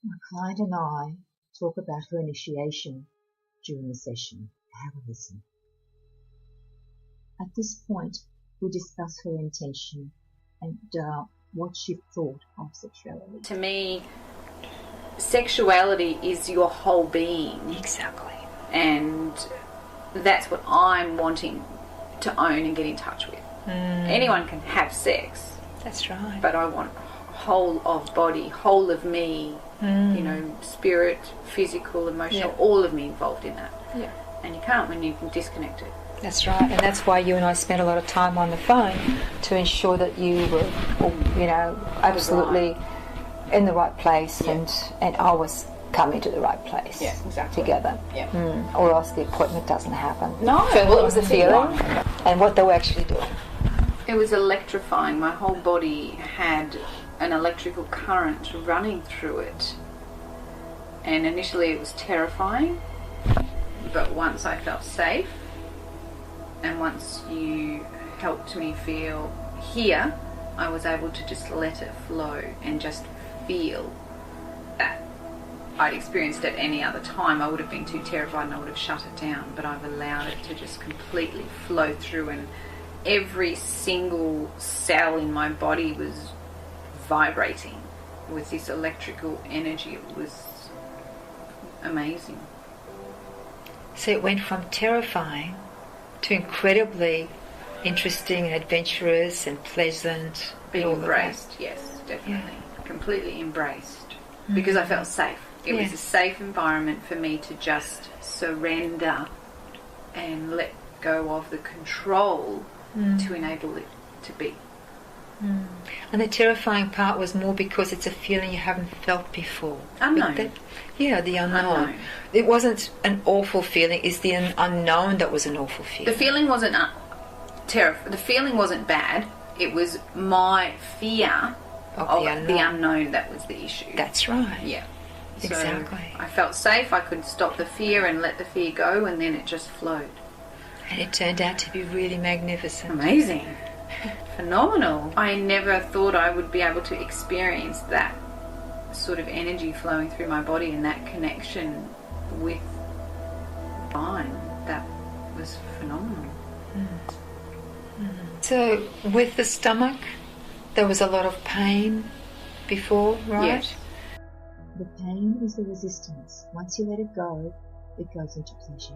My client and I talk about her initiation during the session. Have a listen. At this point, we discuss her intention and what she thought of sexuality. To me, sexuality is your whole being. Exactly. And that's what I'm wanting to own and get in touch with. Anyone can have sex. That's right. But I want whole of body, whole of me, spirit, physical, emotional, all of me involved in that. Yeah. And you can't when you can disconnect it. That's right, and that's why you and I spent a lot of time on the phone to ensure that you were, absolutely in the right place, and I was coming to the right place. Yeah, exactly. Together. Yeah. Or else the appointment doesn't happen. No. So what was the feeling, and what they were actually doing? It was electrifying. My whole body had an electrical current running through it, and initially it was terrifying. But once I felt safe, and once you helped me feel here, I was able to just let it flow and just feel that. I'd experienced at any other time, I would have been too terrified and I would have shut it down, but I've allowed it to just completely flow through, and every single cell in my body was vibrating with this electrical energy. It was amazing. So it went from terrifying to incredibly interesting and adventurous and pleasant. Being embraced, yes, definitely. Yeah. Completely embraced. Because I felt safe. It was a safe environment for me to just surrender and let go of the control to enable it to be. And the terrifying part was more because it's a feeling you haven't felt before. Unknown. The unknown. It wasn't an awful feeling. It's the unknown that was an awful feeling. The feeling wasn't the feeling wasn't bad. It was my fear of the unknown that was the issue. That's right. Yeah. Exactly. So I felt safe. I could stop the fear and let the fear go, and then it just flowed. And it turned out to be really magnificent. Amazing. Phenomenal. I never thought I would be able to experience that sort of energy flowing through my body and that connection with mine. That was phenomenal. So with the stomach, there was a lot of pain before, right? Yes. The pain is the resistance. Once you let it go, it goes into pleasure.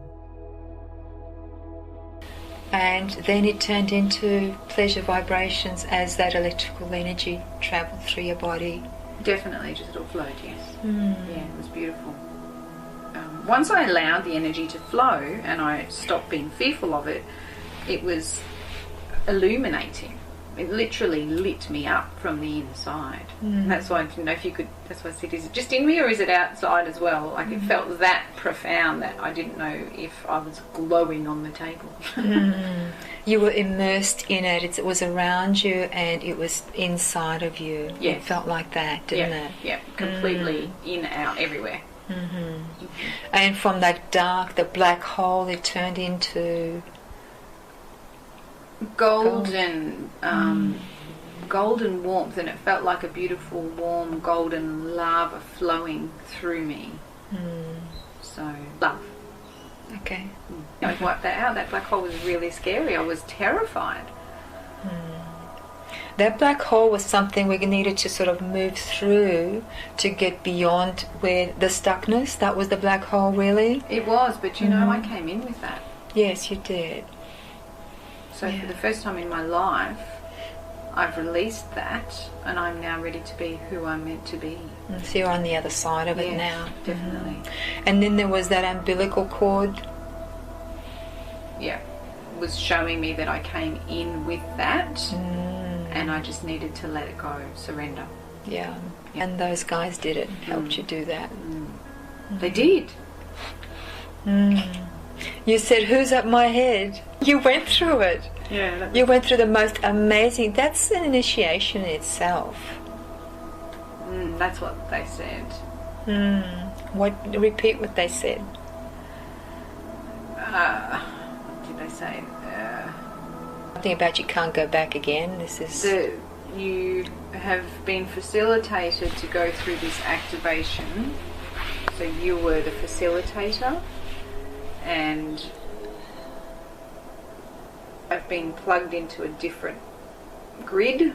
And then it turned into pleasure vibrations as that electrical energy travelled through your body. Definitely, just all flowed, yes. Yeah, it was beautiful. Once I allowed the energy to flow and I stopped being fearful of it, it was illuminating. It literally lit me up from the inside. And that's why I didn't know if you could, that's why I said, is it just in me or is it outside as well? Like it felt that profound that I didn't know if I was glowing on the table. You were immersed in it. It was around you and it was inside of you. Yes. It felt like that, didn't it? Yeah, completely in, out, everywhere. And from that dark, the black hole, it turned into golden warmth, and it felt like a beautiful warm golden lava flowing through me. So love. Okay. I wiped that out. That black hole was really scary. I was terrified. That black hole was something we needed to sort of move through to get beyond where the stuckness. That was the black hole, really. It was, but you know, I came in with that. Yes, you did. So for the first time in my life, I've released that, and I'm now ready to be who I'm meant to be. So you're on the other side of it now. Definitely. And then there was that umbilical cord. Yeah, it was showing me that I came in with that, and I just needed to let it go, surrender. Yeah. And those guys did it, helped you do that. They did. You said, who's up my head? You went through it. Yeah. You went through the most amazing... That's an initiation in itself. That's what they said. Repeat what they said. What did they say? Something about you can't go back again. This is... you have been facilitated to go through this activation. So you were the facilitator, and I've been plugged into a different grid,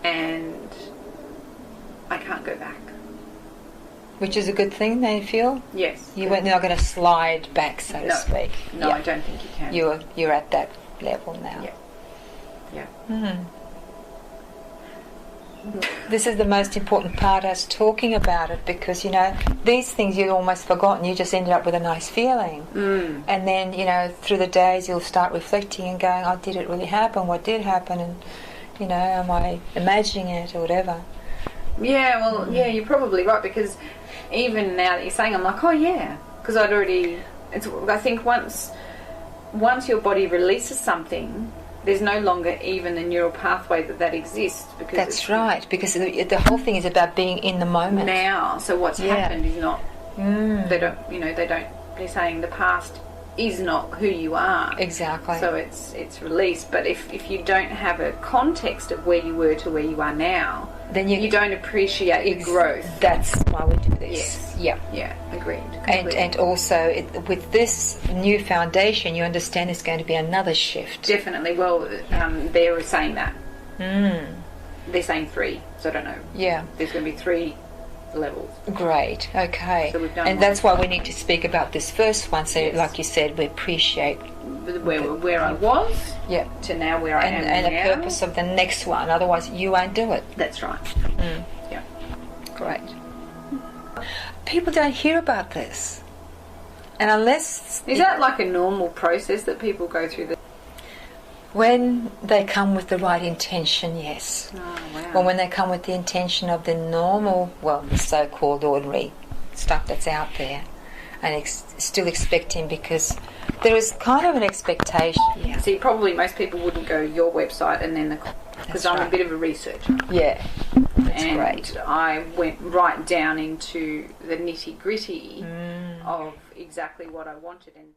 and I can't go back. Which is a good thing, they feel? Yes. You weren't not going to slide back, so to speak. No, I don't think you can. You're at that level now. Yeah. This is the most important part, us talking about it, because, you know, these things you'd almost forgotten. You just ended up with a nice feeling. And then, you know, through the days you'll start reflecting and going, oh, did it really happen? What did happen? And, you know, am I imagining it or whatever? Yeah, well, yeah, you're probably right, because even now that you're saying, I'm like, oh yeah, because I'd already. I think once your body releases something, there's no longer even a neural pathway that exists. Because that's right, because the whole thing is about being in the moment now. So what's happened is not. They don't. You know, they don't. They're saying the past is not who you are. Exactly. So it's released. But if you don't have a context of where you were to where you are now, then you don't appreciate the growth. That's why we do this. Yes. Yeah, agreed. And also with this new foundation, you understand it's going to be another shift. Definitely. Well, they were saying that. They're saying 3, so I don't know. Yeah. There's going to be 3 levels. Great. Okay. So we've done and that's why we need to speak about this first one. So, like you said, we appreciate where I was. Yeah. To now where I am and now. the purpose of the next one. Otherwise, you won't do it. That's right. Yeah. Great. People don't hear about this, and unless is that like a normal process that people go through? When they come with the right intention, yes. Oh, wow. Or when they come with the intention of the normal, well, the so-called ordinary stuff that's out there, and still expecting, because there is kind of an expectation. Yeah. See, probably most people wouldn't go your website and then because I'm a bit of a researcher. Yeah, that's and great. I went right down into the nitty-gritty of exactly what I wanted. And